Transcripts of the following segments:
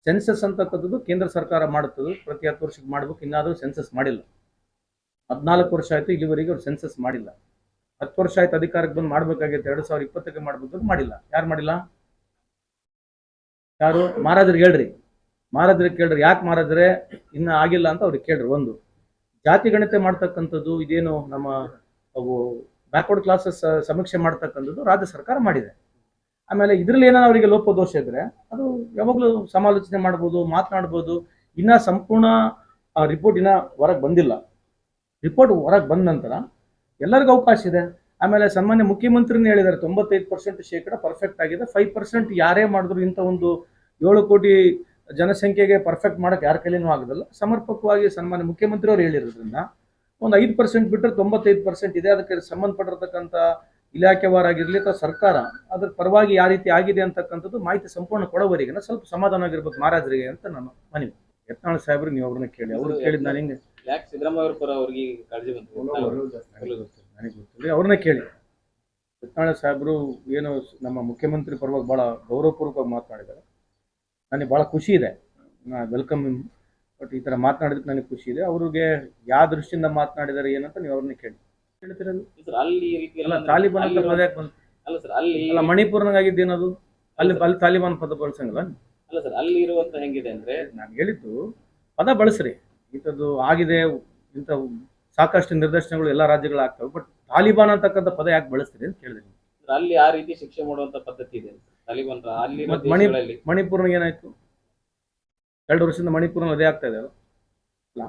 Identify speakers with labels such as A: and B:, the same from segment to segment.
A: Census ಅಂತಕ್ಕಂಥದ್ದು ಕೇಂದ್ರ ಸರ್ಕಾರ ಮಾಡುತ್ತದೆ, ಪ್ರತಿ 10 ವರ್ಷಕ್ಕೆ ಮಾಡಬೇಕು. ಇನ್ನಾದರೂ ಸೆನ್ಸಸ್ ಮಾಡಿಲ್ಲ. 14 ವರ್ಷ ಆಯಿತು, ಇಲ್ಲಿವರೆಗೆ ಅವ್ರು ಸೆನ್ಸಸ್ ಮಾಡಿಲ್ಲ. 10 ವರ್ಷ ಆಯ್ತು ಅಧಿಕಾರಕ್ಕೆ ಬಂದು ಮಾಡಬೇಕಾಗಿತ್ತು, 2020ಕ್ಕೆ ಮಾಡಬೇಕು, ಮಾಡಿಲ್ಲ. ಯಾರು ಮಾಡಿಲ್ಲ? ಯಾರು? ಮಹಾರಾಜರಿಗೆ ಹೇಳ್ರಿ, ಮಹಾರಾಜರಿಗೆ ಕೇಳ್ರಿ, ಯಾಕೆ ಮಹಾರಾಜರೇ ಇನ್ನು ಆಗಿಲ್ಲ ಅಂತ ಅವ್ರಿಗೆ ಕೇಳ್ರಿ. ಒಂದು ಜಾತಿ ಗಣತಿ ಮಾಡ್ತಕ್ಕಂಥದ್ದು ಇದೇನು ನಮ್ಮ ಅವು ಬ್ಯಾಕ್ವರ್ಡ್ ಕ್ಲಾಸಸ್ ಸಮೀಕ್ಷೆ ಮಾಡ್ತಕ್ಕಂಥದ್ದು ರಾಜ್ಯ ಸರ್ಕಾರ ಮಾಡಿದೆ. ಆಮೇಲೆ ಇದರಲ್ಲಿ ಏನಾದ್ರು ಅವರಿಗೆ ಲೋಪದೋಷ ಇದ್ರೆ ಅದು ಯಾವಾಗಲೂ ಸಮಾಲೋಚನೆ ಮಾಡ್ಬೋದು, ಮಾತನಾಡ್ಬೋದು. ಇನ್ನ ಸಂಪೂರ್ಣ ರಿಪೋರ್ಟ್ ಇನ್ನ ಹೊರಗೆ ಬಂದಿಲ್ಲ. ರಿಪೋರ್ಟ್ ಹೊರಗೆ ಬಂದ ನಂತರ ಎಲ್ಲರಿಗೂ ಅವಕಾಶ ಇದೆ. ಆಮೇಲೆ ಸಾಮಾನ್ಯ ಮುಖ್ಯಮಂತ್ರಿನೇ ಹೇಳಿದ್ದಾರೆ 95% ಶೇಕಡ ಪರ್ಫೆಕ್ಟ್ ಆಗಿದೆ. 5% ಯಾರೇ ಮಾಡಿದ್ರು ಇಂಥ ಒಂದು 7 ಕೋಟಿ ಜನಸಂಖ್ಯೆಗೆ ಪರ್ಫೆಕ್ಟ್ ಮಾಡಕ್ಕೆ ಯಾರ ಕೈಲಿನೂ ಆಗೋದಿಲ್ಲ. ಸಮರ್ಪಕವಾಗಿ ಸನ್ಮಾನ್ಯ ಮುಖ್ಯಮಂತ್ರಿ ಅವರು ಹೇಳಿರೋದ್ರಿಂದ ಒಂದು 5% ಬಿಟ್ಟರೆ 95% ಇದೆ. ಅದಕ್ಕೆ ಸಂಬಂಧಪಟ್ಟಿರ್ತಕ್ಕಂಥ ಇಲಾಖೆವಾರಾಗಿರ್ಲಿ ಅಥವಾ ಸರ್ಕಾರ ಅದ್ರ ಪರವಾಗಿ ಯಾವ ರೀತಿ ಆಗಿದೆ ಅಂತಕ್ಕಂಥದ್ದು ಮಾಹಿತಿ ಸಂಪೂರ್ಣ ಕೊಡೋವರೆಗೆ ಸ್ವಲ್ಪ ಸಮಾಧಾನವಾಗಿರ್ಬೇಕು ಮಹಾರಾಜರಿಗೆ ಅಂತ ನಾನು ಮನವಿ. ಯತ್ನಾಳ್ ಸಾಹೇಬ್ರು ನೀವು ಅವ್ರನ್ನ ಕೇಳಿ, ಅವ್ರು ಕೇಳಿದ್ ನಾನು ಹಿಂಗೆ
B: ಯಾಕೆ ಸಿದ್ದರಾಮಯ್ಯ ಪರ ಅವ್ರಿಗೆ ಕಾಳಜಿ ಬಂತು
A: ನನಗೆ ಗೊತ್ತಿಲ್ಲ, ಅವ್ರನ್ನ ಕೇಳಿ. ಯತ್ನಾಳ್ ಸಾಹೇಬ್ರು ಏನು ನಮ್ಮ ಮುಖ್ಯಮಂತ್ರಿ ಪರವಾಗಿ ಬಹಳ ಗೌರವಪೂರ್ವಕವಾಗಿ ಮಾತನಾಡಿದ್ದಾರೆ. ನನಗೆ ಬಹಳ ಖುಷಿ ಇದೆ, ವೆಲ್ಕಮ್. ಬಟ್ ಈ ಥರ ಮಾತನಾಡಿದಕ್ಕೆ ನನಗೆ ಖುಷಿ ಇದೆ. ಅವ್ರಿಗೆ ಯಾವ ದೃಷ್ಟಿಯಿಂದ ಮಾತನಾಡಿದ್ದಾರೆ ಏನಂತ ನೀವು ಅವ್ರನ್ನ ಕೇಳಿ. ತಾಲಿಬಾನ್ ಅಂತ ಪದ ಯಾಕೆ ಬಂತು?
B: ಅಲ್ಲ ಸರ್, ಅಲ್ಲಿ
A: ಅಲ್ಲ ಮಣಿಪುರ್ನಾಗಿದ್ದೇನದು? ಅಲ್ಲಿ ತಾಲಿಬಾನ್ ಪದ ಬಳಸಂಗಿಲ್ಲ.
B: ಅಲ್ಲ ಸರ್, ಅಲ್ಲಿ ಇರುವಂತ ಹೆಂಗಿದೆ ಅಂದ್ರೆ
A: ನಾನು ಹೇಳಿದ್ದು ಪದ ಬಳಸ್ರಿ. ಇಂಥದ್ದು ಆಗಿದೆ, ಇಂಥ ಸಾಕಷ್ಟು ನಿದರ್ಶನಗಳು ಎಲ್ಲ ರಾಜ್ಯಗಳು ಆಗ್ತವೆ. ಬಟ್ ತಾಲಿಬಾನ್ ಅಂತಕ್ಕಂಥ ಪದ ಯಾಕೆ ಬಳಸ್ತೀರಿ ಅಂತ ಕೇಳಿದ್ರಿ.
B: ಅಲ್ಲಿ ಆ ರೀತಿ ಶಿಕ್ಷೆ ಮಾಡುವಂತ ಪದ್ಧತಿ ಇದೆ ತಾಲಿಬಾನ್ ಅಲ್ಲಿ.
A: ಮಣಿಪುರ್ನಾಗ ಏನಾಯ್ತು? 2 ವರ್ಷದಿಂದ ಮಣಿಪುರ್ನಲ್ಲಿ ಅದೇ ಆಗ್ತಾ ಇದೆ.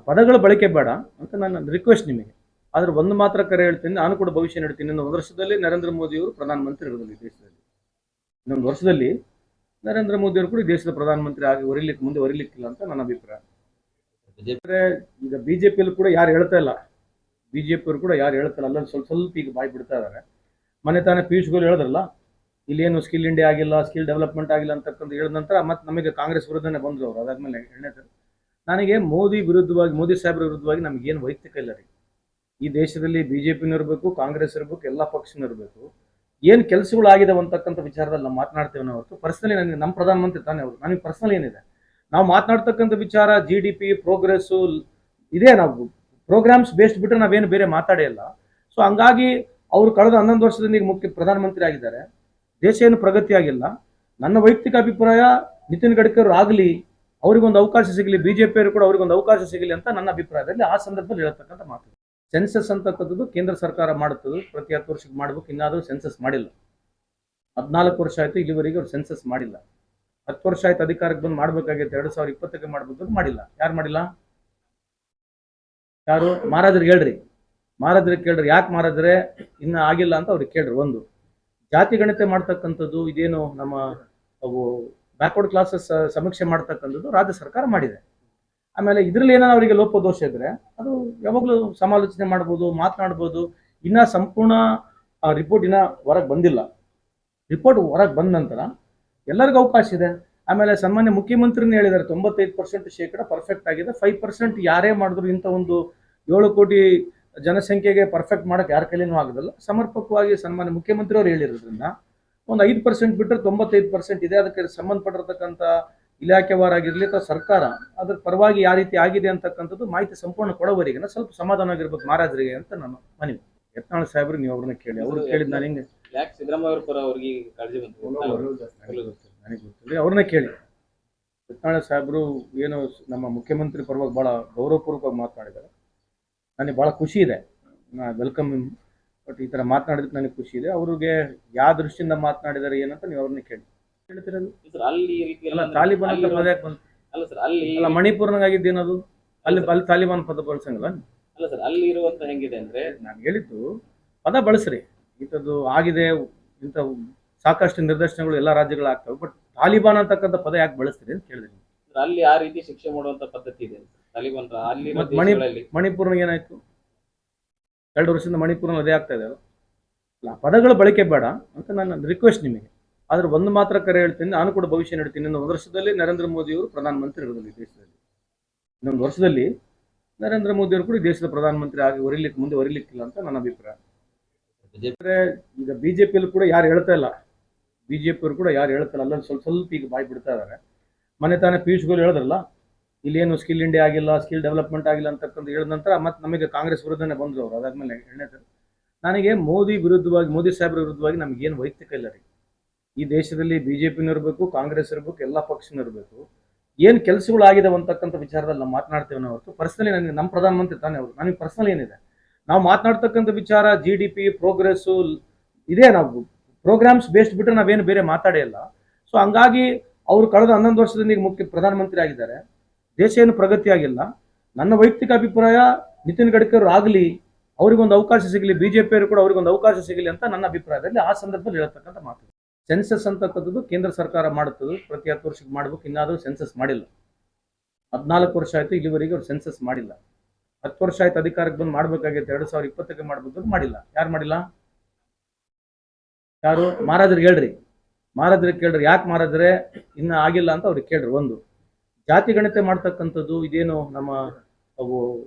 A: ಪದಗಳ ಬಳಕೆ ಬೇಡ ಅಂತ ನನ್ನ ರಿಕ್ವೆಸ್ಟ್ ನಿಮಗೆ. ಆದ್ರೆ ಒಂದು ಮಾತ್ರ ಕರೆ ಹೇಳ್ತೀನಿ, ನಾನು ಕೂಡ ಭವಿಷ್ಯ ನೀಡ್ತೀನಿ. ಇನ್ನೊಂದು ವರ್ಷದಲ್ಲಿ ನರೇಂದ್ರ ಮೋದಿ ಅವರು ಪ್ರಧಾನಮಂತ್ರಿ ಇರೋದಿಲ್ಲ ಈ ದೇಶದಲ್ಲಿ. ಇನ್ನೊಂದು ವರ್ಷದಲ್ಲಿ ನರೇಂದ್ರ ಮೋದಿ ಅವರು ಕೂಡ ದೇಶದ ಪ್ರಧಾನಮಂತ್ರಿ ಆಗಿ ಮುಂದೆ ಹೊರಿಲಿಕ್ಕಿಲ್ಲ ಅಂತ ನನ್ನ ಅಭಿಪ್ರಾಯ. ಈಗ ಬಿಜೆಪಿಯಲ್ಲಿ ಕೂಡ ಯಾರು ಹೇಳ್ತಾ ಇಲ್ಲ, ಬಿಜೆಪಿಯವರು ಕೂಡ ಯಾರು ಹೇಳ್ತಾ ಇಲ್ಲ, ಅಲ್ಲಲ್ಲಿ ಸ್ವಲ್ಪ ಈಗ ಬಾಯಿ ಬಿಡ್ತಾ ಇದ್ದಾರೆ. ಮನೆ ತಾನೇ ಪಿಯೂಷ್ ಗೋಯಲ್ ಹೇಳಿದ್ರಲ್ಲ, ಇಲ್ಲೇನು ಸ್ಕಿಲ್ ಇಂಡಿಯಾ ಆಗಿಲ್ಲ, ಸ್ಕಿಲ್ ಡೆವಲಪ್ಮೆಂಟ್ ಆಗಿಲ್ಲ ಅಂತಕ್ಕಂಥ ಹೇಳಿದ ನಂತರ ಮತ್ತೆ ನಮಗೆ ಕಾಂಗ್ರೆಸ್ ವಿರುದ್ಧನೇ ಬಂದರು ಅವರು. ಅದಾದ್ಮೇಲೆ ನನಗೆ ಮೋದಿ ಸಾಹೇಬ್ರ ವಿರುದ್ಧವಾಗಿ ನಮಗೇನು ವೈಯಕ್ತಿಕ ಇಲ್ಲ ರೀ. ಈ ದೇಶದಲ್ಲಿ ಬಿಜೆಪಿನೂ ಇರಬೇಕು, ಕಾಂಗ್ರೆಸ್ ಇರಬೇಕು, ಎಲ್ಲ ಪಕ್ಷನೂ ಇರಬೇಕು. ಏನು ಕೆಲಸಗಳು ಆಗಿದಾವೆ ಅಂತಕ್ಕಂಥ ವಿಚಾರದಲ್ಲಿ ನಾವು ಮಾತನಾಡ್ತೇವೆ ನಾವು ಹೊರತು ಪರ್ಸನಲಿ ನನಗೆ ನಮ್ಮ ಪ್ರಧಾನಮಂತ್ರಿ ತಾನೇ ಅವರು, ನನಗೆ ಪರ್ಸನಲ್ ಏನಿದೆ ನಾವು ಮಾತನಾಡ್ತಕ್ಕಂಥ ವಿಚಾರ GDP ಪ್ರೋಗ್ರೆಸ್ಸು ಇದೇ. ನಾವು ಪ್ರೋಗ್ರಾಮ್ಸ್ ಬೇಸ್ಡ್ ಬಿಟ್ಟರೆ ನಾವೇನು ಬೇರೆ ಮಾತಾಡೇ ಇಲ್ಲ. ಸೊ ಹಂಗಾಗಿ ಅವರು ಕಳೆದ 11 ವರ್ಷದಿಂದ ಈಗ ಮುಖ್ಯ ಪ್ರಧಾನಮಂತ್ರಿ ಆಗಿದ್ದಾರೆ. ದೇಶ ಏನು ಪ್ರಗತಿ ಆಗಿಲ್ಲ. ನನ್ನ ವೈಯಕ್ತಿಕ ಅಭಿಪ್ರಾಯ ನಿತಿನ್ ಗಡ್ಕರಿ ಆಗಲಿ, ಅವರಿಗೊಂದು ಅವಕಾಶ ಸಿಗಲಿ, ಬಿಜೆಪಿಯವರು ಕೂಡ ಅವರಿಗೊಂದು ಅವಕಾಶ ಸಿಗಲಿ ಅಂತ ನನ್ನ ಅಭಿಪ್ರಾಯದಲ್ಲಿ ಆ ಸಂದರ್ಭದಲ್ಲಿ ಹೇಳ್ತಕ್ಕಂಥ ಮಾತು. ಸೆನ್ಸಸ್ ಅಂತಕ್ಕಂಥದ್ದು ಕೇಂದ್ರ ಸರ್ಕಾರ ಮಾಡುತ್ತದೆ, ಪ್ರತಿ 10 ವರ್ಷಕ್ಕೆ ಮಾಡಬೇಕು. ಇನ್ನಾದರೂ ಸೆನ್ಸಸ್ ಮಾಡಿಲ್ಲ. 14 ವರ್ಷ ಆಯಿತು, ಇಲ್ಲಿವರೆಗೆ ಅವ್ರು ಸೆನ್ಸಸ್ ಮಾಡಿಲ್ಲ. 10 ವರ್ಷ ಆಯ್ತು ಅಧಿಕಾರಕ್ಕೆ ಬಂದು ಮಾಡಬೇಕಾಗಿತ್ತು, 2020ಕ್ಕೆ ಮಾಡಬೇಕು, ಮಾಡಿಲ್ಲ. ಯಾರು ಮಾಡಿಲ್ಲ? ಯಾರು? ಮಹಾರಾಜರಿಗೆ ಹೇಳ್ರಿ, ಮಹಾರಾಜರಿಗೆ ಕೇಳ್ರಿ, ಯಾಕೆ ಮಹಾರಾಜರೇ ಇನ್ನು ಆಗಿಲ್ಲ ಅಂತ ಅವ್ರಿಗೆ ಕೇಳ್ರಿ. ಒಂದು ಜಾತಿ ಗಣತಿ ಮಾಡ್ತಕ್ಕಂಥದ್ದು ಇದೇನು ನಮ್ಮ ಅವು ಬ್ಯಾಕ್ವರ್ಡ್ ಕ್ಲಾಸಸ್ ಸಮೀಕ್ಷೆ ಮಾಡ್ತಕ್ಕಂಥದ್ದು ರಾಜ್ಯ ಸರ್ಕಾರ ಮಾಡಿದೆ. ಆಮೇಲೆ ಇದರಲ್ಲಿ ಏನಾದ್ರು ಅವರಿಗೆ ಲೋಪದೋಷ ಇದ್ರೆ ಅದು ಯಾವಾಗಲೂ ಸಮಾಲೋಚನೆ ಮಾಡ್ಬೋದು, ಮಾತನಾಡ್ಬೋದು. ಇನ್ನ ಸಂಪೂರ್ಣ ರಿಪೋರ್ಟ್ ಇನ್ನ ಹೊರಗೆ ಬಂದಿಲ್ಲ. ರಿಪೋರ್ಟ್ ಹೊರಗೆ ಬಂದ ನಂತರ ಎಲ್ಲರಿಗೂ ಅವಕಾಶ ಇದೆ. ಆಮೇಲೆ ಸಾಮಾನ್ಯ ಮುಖ್ಯಮಂತ್ರಿನೇ ಹೇಳಿದ್ದಾರೆ 95% ಶೇಕಡ ಪರ್ಫೆಕ್ಟ್ ಆಗಿದೆ. 5% ಯಾರೇ ಮಾಡಿದ್ರು ಇಂಥ ಒಂದು 7 ಕೋಟಿ ಜನಸಂಖ್ಯೆಗೆ ಪರ್ಫೆಕ್ಟ್ ಮಾಡಕ್ಕೆ ಯಾರ ಕೈಲಿನೂ ಆಗೋದಿಲ್ಲ. ಸಮರ್ಪಕವಾಗಿ ಸನ್ಮಾನ್ಯ ಮುಖ್ಯಮಂತ್ರಿ ಅವರು ಹೇಳಿರೋದ್ರಿಂದ ಒಂದು 5% ಬಿಟ್ಟರೆ 95% ಇದೆ. ಅದಕ್ಕೆ ಸಂಬಂಧಪಟ್ಟಿರ್ತಕ್ಕಂಥ ಇಲಾಖೆವಾರಾಗಿರ್ಲಿ ಅಥವಾ ಸರ್ಕಾರ ಅದ್ರ ಪರವಾಗಿ ಯಾವ ರೀತಿ ಆಗಿದೆ ಅಂತಕ್ಕಂಥದ್ದು ಮಾಹಿತಿ ಸಂಪೂರ್ಣ ಕೊಡೋವರೆಗೆ ಸ್ವಲ್ಪ ಸಮಾಧಾನವಾಗಿರ್ಬೇಕು ಮಹಾರಾಜರಿಗೆ ಅಂತ ನಾನು ಮನವಿ. ಯತ್ನಾಳ್ ಸಾಹೇಬ್ರು ನೀವು ಅವ್ರನ್ನ ಕೇಳಿ, ಅವ್ರು ಕೇಳಿದ್ ನಾನು ಹಿಂಗೆ
B: ಯಾಕೆ ಸಿದ್ದರಾಮಯ್ಯ ಪರ ಅವ್ರಿಗೆ ಕಾಳಜಿ ಬಂತು
A: ನನಗೆ ಗೊತ್ತಿಲ್ಲ, ಅವ್ರನ್ನ ಕೇಳಿ. ಯತ್ನಾಳ್ ಸಾಹೇಬ್ರು ಏನು ನಮ್ಮ ಮುಖ್ಯಮಂತ್ರಿ ಪರವಾಗಿ ಬಹಳ ಗೌರವಪೂರ್ವಕವಾಗಿ ಮಾತನಾಡಿದ್ದಾರೆ. ನನಗೆ ಬಹಳ ಖುಷಿ ಇದೆ, ವೆಲ್ಕಮ್. ಬಟ್ ಈ ಥರ ಮಾತನಾಡಿದಕ್ಕೆ ನನಗೆ ಖುಷಿ ಇದೆ. ಅವ್ರಿಗೆ ಯಾವ ದೃಷ್ಟಿಯಿಂದ ಮಾತನಾಡಿದ್ದಾರೆ ಏನಂತ ನೀವು ಅವ್ರನ್ನ ಕೇಳಿ.
B: ಅಲ್ಲಿ
A: ತಾಲಿಬಾನ್ ಅಂತ ಪದ ಯಾಕೆ ಬಂತು?
B: ಅಲ್ಲ ಸರ್, ಅಲ್ಲಿ
A: ಅಲ್ಲ ಮಣಿಪುರ್ನಾಗಿದ್ದೇನದು? ಅಲ್ಲಿ ತಾಲಿಬಾನ್ ಪದ ಬಳಸಂಗಿಲ್ಲ.
B: ಅಲ್ಲ ಸರ್, ಅಲ್ಲಿ ಇರುವಂತ ಹೆಂಗಿದೆ ಅಂದ್ರೆ
A: ನಾನು ಹೇಳಿದ್ದು ಪದ ಬಳಸ್ರಿ. ಇಂಥದ್ದು ಆಗಿದೆ, ಇಂಥ ಸಾಕಷ್ಟು ನಿದರ್ಶನಗಳು ಎಲ್ಲ ರಾಜ್ಯಗಳು ಆಗ್ತವೆ. ಬಟ್ ತಾಲಿಬಾನ್ ಅಂತಕ್ಕಂಥ ಪದ ಯಾಕೆ ಬಳಸ್ತೀರಿ ಅಂತ ಕೇಳಿದ್ರಿ.
B: ಅಲ್ಲಿ ಆ ರೀತಿ ಶಿಕ್ಷೆ ಮಾಡುವಂತ ಪದ್ಧತಿ ಇದೆ ತಾಲಿಬಾನ್ ಅಲ್ಲಿ.
A: ಮಣಿಪುರ್ನಾಗ ಏನಾಯ್ತು? 2 ವರ್ಷದಿಂದ ಮಣಿಪುರ್ನಲ್ಲಿ ಅದೇ ಆಗ್ತಾ ಇದೆ. ಪದಗಳ ಬಳಕೆ ಬೇಡ ಅಂತ ನನ್ನ ರಿಕ್ವೆಸ್ಟ್ ನಿಮಗೆ. ಆದ್ರೆ ಒಂದು ಮಾತ್ರ ಕರೆ ಹೇಳ್ತೀನಿ, ನಾನು ಕೂಡ ಭವಿಷ್ಯ ನೀಡ್ತೀನಿ. ಇನ್ನೊಂದು ವರ್ಷದಲ್ಲಿ ನರೇಂದ್ರ ಮೋದಿ ಅವರು ಪ್ರಧಾನಮಂತ್ರಿ ಇರೋದಿಲ್ಲ ಈ ದೇಶದಲ್ಲಿ. ಇನ್ನೊಂದು ವರ್ಷದಲ್ಲಿ ನರೇಂದ್ರ ಮೋದಿ ಅವರು ಕೂಡ ದೇಶದ ಪ್ರಧಾನಮಂತ್ರಿ ಆಗಿ ಮುಂದೆ ಹೊರಿಲಿಕ್ಕಿಲ್ಲ ಅಂತ ನನ್ನ ಅಭಿಪ್ರಾಯ. ಈಗ ಬಿಜೆಪಿಯಲ್ಲಿ ಕೂಡ ಯಾರು ಹೇಳ್ತಾ ಇಲ್ಲ, ಬಿಜೆಪಿಯವರು ಕೂಡ ಯಾರು ಹೇಳ್ತಾ ಇಲ್ಲ, ಅಲ್ಲಲ್ಲಿ ಸ್ವಲ್ಪ ಈಗ ಬಾಯಿ ಬಿಡ್ತಾ ಇದ್ದಾರೆ. ಮೊನ್ನೆ ತಾನೇ ಪಿಯೂಷ್ ಗೋಯಲ್ ಹೇಳಿದ್ರಲ್ಲ, ಇಲ್ಲೇನು ಸ್ಕಿಲ್ ಇಂಡಿಯಾ ಆಗಿಲ್ಲ, ಸ್ಕಿಲ್ ಡೆವಲಪ್ಮೆಂಟ್ ಆಗಿಲ್ಲ ಅಂತಕ್ಕಂಥ ಹೇಳಿದ ನಂತರ ಮತ್ತೆ ನಮಗೆ ಕಾಂಗ್ರೆಸ್ ವಿರುದ್ಧನೇ ಬಂದರು ಅವರು. ಅದಾದ್ಮೇಲೆ ಎರಡನೇದು, ನನಗೆ ಮೋದಿ ವಿರುದ್ಧವಾಗಿ, ಮೋದಿ ಸಾಹೇಬ್ರ ವಿರುದ್ಧವಾಗಿ ನಮಗೇನು ವೈಯಕ್ತಿಕ ಇಲ್ಲ ರೀ. ಈ ದೇಶದಲ್ಲಿ ಬಿಜೆಪಿನೂ ಇರಬೇಕು, ಕಾಂಗ್ರೆಸ್ ಇರಬೇಕು, ಎಲ್ಲ ಪಕ್ಷನೂ ಇರಬೇಕು. ಏನು ಕೆಲಸಗಳು ಆಗಿದಾವೆ ಅಂತಕ್ಕಂಥ ವಿಚಾರದಲ್ಲಿ ನಾವು ಮಾತನಾಡ್ತೇವೆ ನಾವು ಹೊರತು ಪರ್ಸನಲಿ ನನಗೆ ನಮ್ಮ ಪ್ರಧಾನಮಂತ್ರಿ ತಾನೇ ಅವರು, ನನಗೆ ಪರ್ಸನಲ್ ಏನಿದೆ ನಾವು ಮಾತನಾಡ್ತಕ್ಕಂಥ ವಿಚಾರ GDP ಪ್ರೋಗ್ರೆಸ್ಸು ಇದೇ, ನಾವು ಪ್ರೋಗ್ರಾಮ್ಸ್ ಬೇಸ್ಡ್ ಬಿಟ್ಟರೆ ನಾವೇನು ಬೇರೆ ಮಾತಾಡೇ ಇಲ್ಲ. ಸೊ ಹಂಗಾಗಿ ಅವರು ಕಳೆದ 11 ವರ್ಷದಿಂದ ಈಗ ಮುಖ್ಯ ಪ್ರಧಾನಮಂತ್ರಿ ಆಗಿದ್ದಾರೆ. ದೇಶ ಏನು ಪ್ರಗತಿ ಆಗಿಲ್ಲ. ನನ್ನ ವೈಯಕ್ತಿಕ ಅಭಿಪ್ರಾಯ, ನಿತಿನ್ ಗಡ್ಕರಿ ಆಗಲಿ, ಅವರಿಗೊಂದು ಅವಕಾಶ ಸಿಗಲಿ, ಬಿಜೆಪಿಯವರು ಕೂಡ ಅವರಿಗೊಂದು ಅವಕಾಶ ಸಿಗಲಿ ಅಂತ ನನ್ನ ಅಭಿಪ್ರಾಯದಲ್ಲಿ ಆ ಸಂದರ್ಭದಲ್ಲಿ ಹೇಳ್ತಕ್ಕಂಥ ಮಾತು. ಸೆನ್ಸಸ್ ಅಂತಕ್ಕಂಥದ್ದು ಕೇಂದ್ರ ಸರ್ಕಾರ ಮಾಡುತ್ತದೆ, ಪ್ರತಿ 10 ವರ್ಷಕ್ಕೆ ಮಾಡಬೇಕು. ಇನ್ನಾದರೂ ಸೆನ್ಸಸ್ ಮಾಡಿಲ್ಲ. 14 ವರ್ಷ ಆಯಿತು, ಇಲ್ಲಿವರೆಗೆ ಅವ್ರು ಸೆನ್ಸಸ್ ಮಾಡಿಲ್ಲ. 10 ವರ್ಷ ಆಯ್ತು ಅಧಿಕಾರಕ್ಕೆ ಬಂದು ಮಾಡಬೇಕಾಗಿತ್ತು, 2020ಕ್ಕೆ ಮಾಡಬೇಕು, ಮಾಡಿಲ್ಲ. ಯಾರು ಮಾಡಿಲ್ಲ? ಯಾರು? ಮಹಾರಾಜರಿಗೆ ಹೇಳ್ರಿ, ಮಹಾರಾಜರಿಗೆ ಕೇಳ್ರಿ, ಯಾಕೆ ಮಹಾರಾಜರೇ ಇನ್ನು ಆಗಿಲ್ಲ ಅಂತ ಅವ್ರಿಗೆ ಕೇಳ್ರಿ. ಒಂದು ಜಾತಿ ಗಣತಿ ಮಾಡ್ತಕ್ಕಂಥದ್ದು ಇದೇನು ನಮ್ಮ ಅವು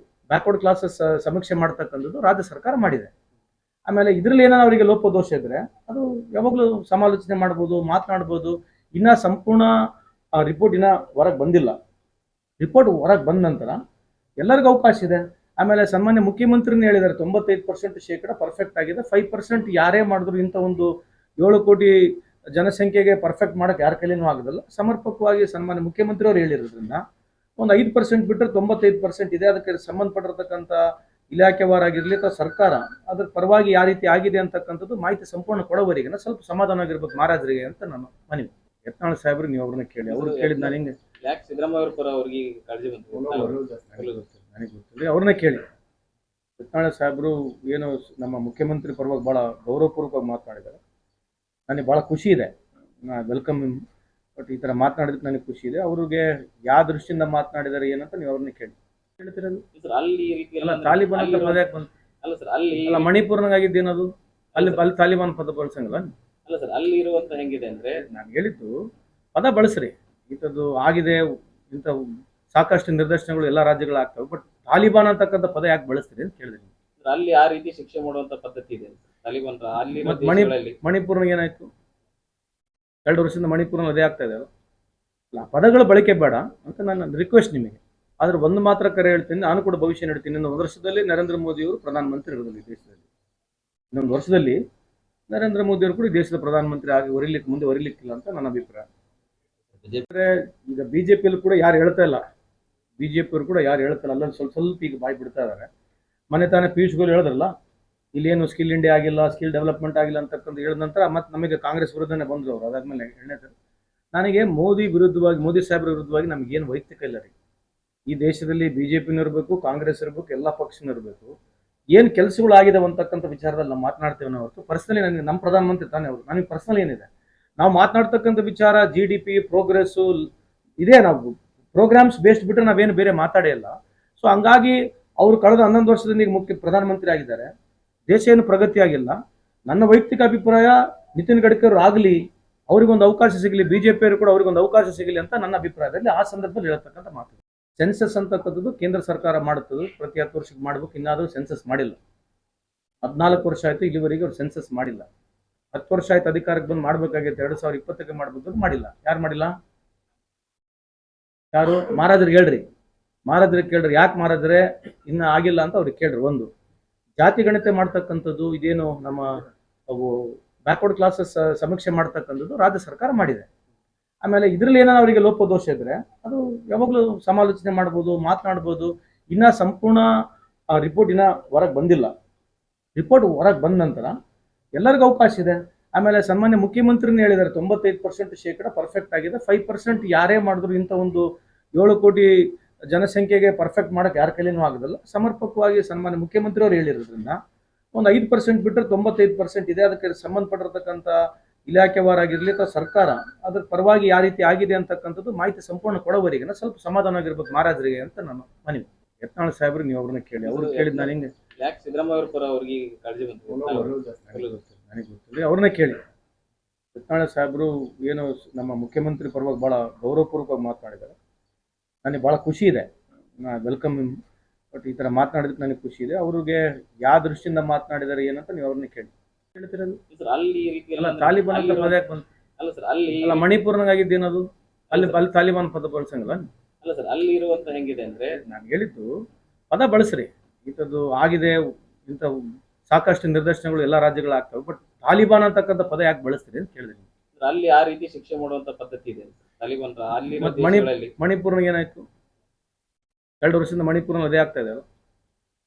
A: ಬ್ಯಾಕ್ವರ್ಡ್ ಕ್ಲಾಸಸ್ ಸಮೀಕ್ಷೆ ಮಾಡ್ತಕ್ಕಂಥದ್ದು ರಾಜ್ಯ ಸರ್ಕಾರ ಮಾಡಿದೆ. ಆಮೇಲೆ ಇದರಲ್ಲಿ ಏನಾದ್ರು ಅವರಿಗೆ ಲೋಪದೋಷ ಇದ್ರೆ ಅದು ಯಾವಾಗಲೂ ಸಮಾಲೋಚನೆ ಮಾಡ್ಬೋದು, ಮಾತನಾಡ್ಬೋದು. ಇನ್ನ ಸಂಪೂರ್ಣ ರಿಪೋರ್ಟ್ ಇನ್ನ ಹೊರಗೆ ಬಂದಿಲ್ಲ. ರಿಪೋರ್ಟ್ ಹೊರಗೆ ಬಂದ ನಂತರ ಎಲ್ಲರಿಗೂ ಅವಕಾಶ ಇದೆ. ಆಮೇಲೆ ಸಾಮಾನ್ಯ ಮುಖ್ಯಮಂತ್ರಿನೇ ಹೇಳಿದ್ದಾರೆ 95% ಶೇಕಡ ಪರ್ಫೆಕ್ಟ್ ಆಗಿದೆ, 5% ಯಾರೇ ಮಾಡಿದ್ರು ಇಂಥ ಒಂದು 7 ಕೋಟಿ ಜನಸಂಖ್ಯೆಗೆ ಪರ್ಫೆಕ್ಟ್ ಮಾಡೋಕ್ಕೆ ಯಾರ ಕೈಲಿನೂ ಆಗೋದಿಲ್ಲ. ಸಮರ್ಪಕವಾಗಿ ಸನ್ಮಾನ್ಯ ಮುಖ್ಯಮಂತ್ರಿ ಅವರು ಹೇಳಿರೋದ್ರಿಂದ ಒಂದು 5% ಬಿಟ್ಟರೆ 95% ಇದೆ. ಅದಕ್ಕೆ ಸಂಬಂಧಪಟ್ಟಿರ್ತಕ್ಕಂಥ ಇಲಾಖೆವಾರಾಗಿರಲಿ ಅಥವಾ ಸರ್ಕಾರ ಅದ್ರ ಪರವಾಗಿ ಯಾವ ರೀತಿ ಆಗಿದೆ ಅಂತಕ್ಕಂಥದ್ದು ಮಾಹಿತಿ ಸಂಪೂರ್ಣ ಕೊಡೋವರೆಗೆ ಸ್ವಲ್ಪ ಸಮಾಧಾನ ಆಗಿರ್ಬೇಕು ಮಹಾರಾಜರಿಗೆ ಅಂತ ನಾನು ಮನವಿ. ಯತ್ನಾಳ್ ಸಾಹೇಬ್ರು ನೀವು ಅವ್ರನ್ನ ಕೇಳಿ, ಅವ್ರು ಕೇಳಿದ್ ನಾನು ಹಿಂಗೆ
B: ಯಾಕೆ ಸಿದ್ದರಾಮಯ್ಯ ಅವ್ರ ಪರ ಅವ್ರಿಗೆ ಕಾಳಜಿ ಬಂತು?
A: ನನಗೆ ಗೊತ್ತಿಲ್ಲ, ಅವ್ರನ್ನೇ ಕೇಳಿ. ಯತ್ನಾಳ್ ಸಾಹೇಬ್ರು ಏನು ನಮ್ಮ ಮುಖ್ಯಮಂತ್ರಿ ಪರವಾಗಿ ಭಾಳ ಗೌರವಪೂರ್ವಕವಾಗಿ ಮಾತನಾಡಿದ್ದಾರೆ. ನನಗೆ ಭಾಳ ಖುಷಿ ಇದೆ, ವೆಲ್ಕಮ್. ಬಟ್ ಈ ಥರ ಮಾತನಾಡಿದಕ್ಕೆ ನನಗೆ ಖುಷಿ ಇದೆ. ಅವ್ರಿಗೆ ಯಾವ ದೃಷ್ಟಿಯಿಂದ ಮಾತನಾಡಿದ್ದಾರೆ ಏನಂತ ನೀವು ಅವ್ರನ್ನ ಕೇಳಿ. ಹೇಳ್ತಿರೋದು
B: ಸರ್ ಅಲ್ಲಿ ಈ ರೀತಿ
A: ಅಲ್ಲ, ತಾಲಿಬಾನ್ ಅಂತ ಪದ ಯಾಕೆ ಬಂತು?
B: ಅಲ್ಲ ಸರ್, ಅಲ್ಲಿ
A: ಅಲ್ಲ, ಮಣಿಪುರ್ನಾಗ ಆಗಿದ್ದೇನದು? ಅಲ್ಲಿ ತಾಲಿಬಾನ್ ಪದ ಬಳಸಂಗಲ್ಲ.
B: ಅಲ್ಲ ಸರ್, ಅಲ್ಲಿ ಇರುವಂತ ಹೆಂಗಿದೆ ಅಂದ್ರೆ,
A: ನಾನು ಹೇಳಿದ್ದು ಪದ ಬಳಸ್ರಿ. ಇಂಥದ್ದು ಆಗಿದೆ, ಇಂಥ ಸಾಕಷ್ಟು ನಿದರ್ಶನಗಳು ಎಲ್ಲ ರಾಜ್ಯಗಳು ಆಗ್ತವೆ. ಬಟ್ ತಾಲಿಬಾನ್ ಅಂತಕ್ಕಂಥ ಪದ ಯಾಕೆ ಬಳಸ್ತೀರಿ ಅಂತ ಕೇಳಿದೆ.
B: ಅಲ್ಲಿ ಆ ರೀತಿ ಶಿಕ್ಷೆ ಮಾಡುವಂತ ಪದ್ಧತಿ ಇದೆ ತಾಲಿಬಾನ್ ಅಲ್ಲಿ
A: ಮತ್ತೆ
B: ದೇಶಗಳಲ್ಲಿ.
A: ಮಣಿಪುರ್ನಾಗ ಏನಾಯ್ತು? 2 ವರ್ಷದಿಂದ ಮಣಿಪುರ್ನಲ್ಲಿ ಅದೇ ಆಗ್ತಾ ಇದೆ ಅಲ್ಲ. ಪದಗಳ ಬಳಕೆ ಬೇಡ ಅಂತ ನನ್ನ ರಿಕ್ವೆಸ್ಟ್ ನಿಮಗೆ. ಆದ್ರೆ ಒಂದು ಮಾತ್ರ ಕರೆ ಹೇಳ್ತೀನಿ, ನಾನು ಕೂಡ ಭವಿಷ್ಯ ನೀಡ್ತೀನಿ. ಇನ್ನೊಂದು ವರ್ಷದಲ್ಲಿ ನರೇಂದ್ರ ಮೋದಿ ಅವರು ಪ್ರಧಾನಮಂತ್ರಿ ಇರೋದಿಲ್ಲ ಈ ದೇಶದಲ್ಲಿ. ಇನ್ನೊಂದು ವರ್ಷದಲ್ಲಿ ನರೇಂದ್ರ ಮೋದಿ ಅವರು ಕೂಡ ಈ ದೇಶದ ಪ್ರಧಾನಮಂತ್ರಿ ಆಗಿ ಮುಂದೆ ಹೊರಿಲಿಕ್ಕಿಲ್ಲ ಅಂತ ನನ್ನ ಅಭಿಪ್ರಾಯ. ಈಗ ಬಿಜೆಪಿಯಲ್ಲಿ ಕೂಡ ಯಾರು ಹೇಳ್ತಾ ಇಲ್ಲ, ಬಿಜೆಪಿಯವರು ಕೂಡ ಯಾರು ಹೇಳ್ತಾ ಇಲ್ಲ, ಅಲ್ಲಲ್ಲಿ ಸ್ವಲ್ಪ ಈಗ ಬಾಯಿ ಬಿಡ್ತಾ ಇದ್ದಾರೆ. ಮೊನ್ನೆ ತಾನೇ ಪಿಯೂಷ್ ಗೋಯಲ್ ಹೇಳಿದ್ರಲ್ಲ, ಇಲ್ಲೇನು ಸ್ಕಿಲ್ ಇಂಡಿಯಾ ಆಗಿಲ್ಲ, ಸ್ಕಿಲ್ ಡೆವಲಪ್ಮೆಂಟ್ ಆಗಿಲ್ಲ ಅಂತಕ್ಕಂಥ ಹೇಳಿದ ನಂತರ ಮತ್ತೆ ನಮಗೆ ಕಾಂಗ್ರೆಸ್ ವಿರುದ್ಧನೇ ಬಂದರು ಅವರು. ಅದಾದ್ಮೇಲೆ ಎರಡನೇದು, ನನಗೆ ಮೋದಿ ವಿರುದ್ಧವಾಗಿ, ಮೋದಿ ಸಾಹೇಬ್ರ ವಿರುದ್ಧವಾಗಿ ನಮಗೇನು ವೈಯಕ್ತಿಕ ಇಲ್ಲ ರೀ. ಈ ದೇಶದಲ್ಲಿ ಬಿಜೆಪಿನೂ ಇರಬೇಕು, ಕಾಂಗ್ರೆಸ್ ಇರಬೇಕು, ಎಲ್ಲ ಪಕ್ಷನೂ ಇರಬೇಕು. ಏನು ಕೆಲಸಗಳು ಆಗಿದಾವೆ ಅಂತಕ್ಕಂಥ ವಿಚಾರದಲ್ಲಿ ನಾವು ಮಾತನಾಡ್ತೇವೆ ನಾವು ಹೊರತು ಪರ್ಸನಲಿ ನನಗೆ ನಮ್ಮ ಪ್ರಧಾನಮಂತ್ರಿ ತಾನೇ ಅವರು, ನನಗೆ ಪರ್ಸನಲ್ ಏನಿದೆ ನಾವು ಮಾತನಾಡ್ತಕ್ಕಂಥ ವಿಚಾರ GDP ಪ್ರೋಗ್ರೆಸ್ಸು ಇದೇ, ನಾವು ಪ್ರೋಗ್ರಾಮ್ಸ್ ಬೇಸ್ಡ್ ಬಿಟ್ಟರೆ ನಾವೇನು ಬೇರೆ ಮಾತಾಡೇ ಇಲ್ಲ. ಸೊ ಹಂಗಾಗಿ ಅವರು ಕಳೆದ 11 ವರ್ಷದಿಂದ ಈಗ ಮುಖ್ಯ ಪ್ರಧಾನಮಂತ್ರಿ ಆಗಿದ್ದಾರೆ. ದೇಶ ಏನು ಪ್ರಗತಿ ಆಗಿಲ್ಲ. ನನ್ನ ವೈಯಕ್ತಿಕ ಅಭಿಪ್ರಾಯ, ನಿತಿನ್ ಗಡ್ಕರಿ ಆಗಲಿ, ಅವರಿಗೊಂದು ಅವಕಾಶ ಸಿಗಲಿ, ಬಿಜೆಪಿಯವರು ಕೂಡ ಅವರಿಗೊಂದು ಅವಕಾಶ ಸಿಗಲಿ ಅಂತ ನನ್ನ ಅಭಿಪ್ರಾಯದಲ್ಲಿ ಆ ಸಂದರ್ಭದಲ್ಲಿ ಹೇಳ್ತಕ್ಕಂಥ ಮಾತು. ಸೆನ್ಸಸ್ ಅಂತಕ್ಕಂಥದ್ದು ಕೇಂದ್ರ ಸರ್ಕಾರ ಮಾಡುತ್ತದೆ, ಪ್ರತಿ 10 ವರ್ಷಕ್ಕೆ ಮಾಡಬೇಕು. ಇನ್ನಾದರೂ ಸೆನ್ಸಸ್ ಮಾಡಿಲ್ಲ. 14 ವರ್ಷ ಆಯಿತು, ಇಲ್ಲಿವರೆಗೆ ಅವ್ರು ಸೆನ್ಸಸ್ ಮಾಡಿಲ್ಲ. 10 ವರ್ಷ ಆಯ್ತು ಅಧಿಕಾರಕ್ಕೆ ಬಂದು ಮಾಡಬೇಕಾಗಿತ್ತು, 2020ಕ್ಕೆ ಮಾಡಬೇಕು, ಮಾಡಿಲ್ಲ. ಯಾರು ಮಾಡಿಲ್ಲ? ಯಾರು? ಮಹಾರಾಜರಿಗೆ ಹೇಳ್ರಿ, ಮಹಾರಾಜರಿಗೆ ಕೇಳ್ರಿ, ಯಾಕೆ ಮಹಾರಾಜರೇ ಇನ್ನು ಆಗಿಲ್ಲ ಅಂತ ಅವ್ರಿಗೆ ಕೇಳ್ರಿ. ಒಂದು ಜಾತಿ ಗಣತಿ ಮಾಡ್ತಕ್ಕಂಥದ್ದು ಇದೇನು ನಮ್ಮ ಅವು ಬ್ಯಾಕ್ವರ್ಡ್ ಕ್ಲಾಸಸ್ ಸಮೀಕ್ಷೆ ಮಾಡ್ತಕ್ಕಂಥದ್ದು ರಾಜ್ಯ ಸರ್ಕಾರ ಮಾಡಿದೆ. ಆಮೇಲೆ ಇದರಲ್ಲಿ ಏನಾದ್ರು ಅವರಿಗೆ ಲೋಪದೋಷ ಇದ್ರೆ ಅದು ಯಾವಾಗಲೂ ಸಮಾಲೋಚನೆ ಮಾಡ್ಬೋದು, ಮಾತನಾಡ್ಬೋದು. ಇನ್ನ ಸಂಪೂರ್ಣ ರಿಪೋರ್ಟ್ ಇನ್ನ ಹೊರಗೆ ಬಂದಿಲ್ಲ. ರಿಪೋರ್ಟ್ ಹೊರಗೆ ಬಂದ ನಂತರ ಎಲ್ಲರಿಗೂ ಅವಕಾಶ ಇದೆ. ಆಮೇಲೆ ಸಾಮಾನ್ಯ ಮುಖ್ಯಮಂತ್ರಿನೇ ಹೇಳಿದ್ದಾರೆ 95% ಶೇಕಡ ಪರ್ಫೆಕ್ಟ್ ಆಗಿದೆ, 5% ಯಾರೇ ಮಾಡಿದ್ರು ಇಂಥ ಒಂದು 7 ಕೋಟಿ ಜನಸಂಖ್ಯೆಗೆ ಪರ್ಫೆಕ್ಟ್ ಮಾಡೋಕ್ಕೆ ಯಾರ ಕೈಲಿನೂ ಆಗೋದಿಲ್ಲ. ಸಮರ್ಪಕವಾಗಿ ಸನ್ಮಾನ್ಯ ಮುಖ್ಯಮಂತ್ರಿ ಅವರು ಹೇಳಿರೋದ್ರಿಂದ ಒಂದು 5% ಬಿಟ್ಟರೆ 95% ಇದೆ. ಅದಕ್ಕೆ ಸಂಬಂಧಪಟ್ಟಿರ್ತಕ್ಕಂಥ ಇಲಾಖೆವಾರಾಗಿರಲಿ ಅಥವಾ ಸರ್ಕಾರ ಅದ್ರ ಪರವಾಗಿ ಯಾವ ರೀತಿ ಆಗಿದೆ ಅಂತಕ್ಕಂಥದ್ದು ಮಾಹಿತಿ ಸಂಪೂರ್ಣ ಕೊಡೋವರೆಗೆ ಸ್ವಲ್ಪ ಸಮಾಧಾನ ಆಗಿರ್ಬೇಕು ಮಹಾರಾಜರಿಗೆ ಅಂತ ನಾನು ಮನವಿ. ಯತ್ನಾಳ್ ಸಾಹೇಬ್ರು ನೀವು ಅವ್ರನ್ನ ಕೇಳಿ, ಅವ್ರು ಕೇಳಿದ್ ನಾನು ಹಿಂಗೆ
B: ಯಾಕೆ ಸಿದ್ದರಾಮಯ್ಯ ಅವ್ರ ಪರ ಅವ್ರಿಗೆ ಕಾಳಜಿ ಬಂತು?
A: ನನಗೆ ಗೊತ್ತಿಲ್ಲ, ಅವ್ರನ್ನ ಕೇಳಿ. ಯತ್ನಾಳ್ ಸಾಹೇಬ್ರು ಏನು ನಮ್ಮ ಮುಖ್ಯಮಂತ್ರಿ ಪರವಾಗಿ ಭಾಳ ಗೌರವಪೂರ್ವಕವಾಗಿ ಮಾತನಾಡಿದ್ದಾರೆ. ನನಗೆ ಭಾಳ ಖುಷಿ ಇದೆ, ವೆಲ್ಕಮ್. ಬಟ್ ಈ ಥರ ಮಾತನಾಡಿದಕ್ಕೆ ನನಗೆ ಖುಷಿ ಇದೆ. ಅವ್ರಿಗೆ ಯಾವ ದೃಷ್ಟಿಯಿಂದ ಮಾತನಾಡಿದ್ದಾರೆ ಏನಂತ ನೀವು ಅವ್ರನ್ನ ಕೇಳಿ. ಹೇಳ್ತಿರೋದು
B: ಸರ್ ಅಲ್ಲಿ ಈ ರೀತಿ
A: ಅಲ್ಲ, ತಾಲಿಬಾನ್ ಅಂತ ಪದ ಯಾಕೆ ಬಂತು?
B: ಅಲ್ಲ ಸರ್, ಅಲ್ಲಿ
A: ಅಲ್ಲ, ಮಣಿಪುರ್ನಾಗ ಆಗಿದ್ದೇನದು? ಅಲ್ಲಿ ತಾಲಿಬಾನ್ ಪದ ಬಳಸಂಗಿಲ್ಲ.
B: ಅಲ್ಲ ಸರ್, ಅಲ್ಲಿ ಇರುವಂತ ಹೆಂಗಿದೆ ಅಂದ್ರೆ
A: ನಾನು ಹೇಳಿದ್ದು ಪದ ಬಳಸ್ರಿ, ಇಂಥದ್ದು ಆಗಿದೆ, ಇಂಥ ಸಾಕಷ್ಟು ನಿದರ್ಶನಗಳು ಎಲ್ಲ ರಾಜ್ಯಗಳು ಆಗ್ತವೆ, ಬಟ್ ತಾಲಿಬಾನ್ ಅಂತಕ್ಕಂಥ ಪದ ಯಾಕೆ ಬಳಸ್ತೀರಿ ಅಂತ ಕೇಳಿದ್ರಿ.
B: ಅಲ್ಲಿ ಆ ರೀತಿ ಶಿಕ್ಷೆ ಮಾಡುವಂತ ಪದ್ಧತಿ ಇದೆ ತಾಲಿಬಾನ್ ಅಲ್ಲಿರೋ
A: ಮತ್ತ್
B: ದೇಶಗಳಲ್ಲಿ.
A: ಮಣಿಪುರ್ನಾಗ ಏನಾಯ್ತು? 2 ವರ್ಷದಿಂದ ಮಣಿಪುರ್ನಲ್ಲಿ ಅದೇ ಆಗ್ತಾ ಇದೆ ಅಲ್ಲ.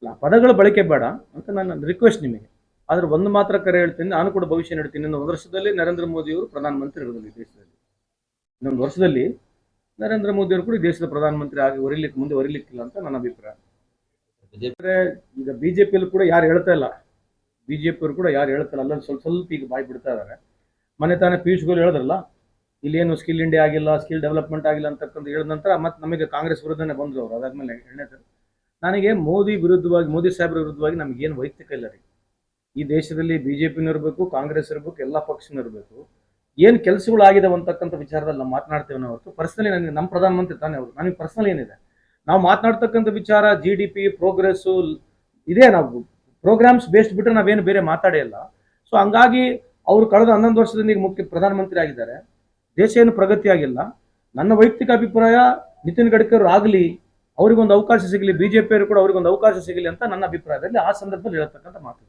A: ಆ ಪದಗಳ ಬಳಕೆ ಬೇಡ ಅಂತ ನನ್ನ ರಿಕ್ವೆಸ್ಟ್ ನಿಮಗೆ. ಆದ್ರೆ ಒಂದು ಮಾತ್ರ ಕರೆ ಹೇಳ್ತೀನಿ, ನಾನು ಕೂಡ ಭವಿಷ್ಯ ನೀಡ್ತೀನಿ. ಇನ್ನೊಂದು ವರ್ಷದಲ್ಲಿ ನರೇಂದ್ರ ಮೋದಿ ಅವರು ಪ್ರಧಾನಮಂತ್ರಿ ಇರೋದಿಲ್ಲ ಈ ದೇಶದಲ್ಲಿ. ಇನ್ನೊಂದು ವರ್ಷದಲ್ಲಿ ನರೇಂದ್ರ ಮೋದಿ ಅವರು ಕೂಡ ಈ ದೇಶದ ಪ್ರಧಾನಮಂತ್ರಿ ಆಗಿ ಮುಂದೆ ಹೊರಿಲಿಕ್ಕಿಲ್ಲ ಅಂತ ನನ್ನ ಅಭಿಪ್ರಾಯ. ಈಗ ಬಿಜೆಪಿಯಲ್ಲಿ ಕೂಡ ಯಾರು ಹೇಳ್ತಾ ಇಲ್ಲ, ಬಿಜೆಪಿಯವರು ಕೂಡ ಯಾರು ಹೇಳ್ತಾ ಇಲ್ಲ, ಅಲ್ಲಲ್ಲಿ ಸ್ವಲ್ಪ ಸ್ವಲ್ಪ ಈಗ ಬಾಯಿ ಬಿಡ್ತಾ ಇದ್ದಾರೆ. ಮನೆ ತಾನೇ ಪಿಯೂಷ್ ಗೋಯಲ್ ಹೇಳಿದ್ರಲ್ಲ, ಇಲ್ಲೇನು ಸ್ಕಿಲ್ ಇಂಡಿಯಾ ಆಗಿಲ್ಲ, ಸ್ಕಿಲ್ ಡೆವಲಪ್ಮೆಂಟ್ ಆಗಿಲ್ಲ ಅಂತಕ್ಕಂಥ ಹೇಳಿದ ನಂತರ ಮತ್ತೆ ನಮಗೆ ಕಾಂಗ್ರೆಸ್ ವಿರುದ್ಧನೇ ಬಂದರು ಅವರು. ಅದಾದ್ಮೇಲೆ ಎಣ್ಣೆ ನನಗೆ ಮೋದಿ ಸಾಹೇಬ್ರ ವಿರುದ್ಧವಾಗಿ ನಮಗೇನು ವೈಯಕ್ತಿಕ ಇಲ್ಲ ರೀ. ಈ ದೇಶದಲ್ಲಿ ಬಿಜೆಪಿನೂ ಇರಬೇಕು, ಕಾಂಗ್ರೆಸ್ ಇರಬೇಕು, ಎಲ್ಲ ಪಕ್ಷನೂ ಇರಬೇಕು. ಏನು ಕೆಲಸಗಳು ಆಗಿದಾವೆ ಅಂತಕ್ಕಂಥ ವಿಚಾರದಲ್ಲಿ ನಾವು ಮಾತನಾಡ್ತೇವೆ ನಾವು ಹೊರತು ಪರ್ಸನಲಿ ನನಗೆ ನಮ್ಮ ಪ್ರಧಾನಮಂತ್ರಿ ತಾನೇ ಅವರು, ನನಗೆ ಪರ್ಸನಲ್ ಏನಿದೆ ನಾವು ಮಾತನಾಡ್ತಕ್ಕಂಥ ವಿಚಾರ GDP ಪ್ರೋಗ್ರೆಸ್ಸು ಇದೇ, ನಾವು ಪ್ರೋಗ್ರಾಮ್ಸ್ ಬೇಸ್ಡ್ ಬಿಟ್ಟರೆ ನಾವೇನು ಬೇರೆ ಮಾತಾಡೇ ಇಲ್ಲ. ಸೊ ಹಂಗಾಗಿ ಅವರು ಕಳೆದ 11 ವರ್ಷದಿಂದ ಈಗ ಮುಖ್ಯ ಪ್ರಧಾನಮಂತ್ರಿ ಆಗಿದ್ದಾರೆ, ದೇಶ ಏನು ಪ್ರಗತಿ ಆಗಿಲ್ಲ. ನನ್ನ ವೈಯಕ್ತಿಕ ಅಭಿಪ್ರಾಯ ನಿತಿನ್ ಗಡ್ಕರಿ ಆಗಲಿ, ಅವರಿಗೊಂದು ಅವಕಾಶ ಸಿಗಲಿ, ಬಿಜೆಪಿಯವರು ಕೂಡ ಅವರಿಗೊಂದು ಅವಕಾಶ ಸಿಗಲಿ ಅಂತ ನನ್ನ ಅಭಿಪ್ರಾಯದಲ್ಲಿ ಆ ಸಂದರ್ಭದಲ್ಲಿ ಹೇಳ್ತಕ್ಕಂಥ ಮಾತು.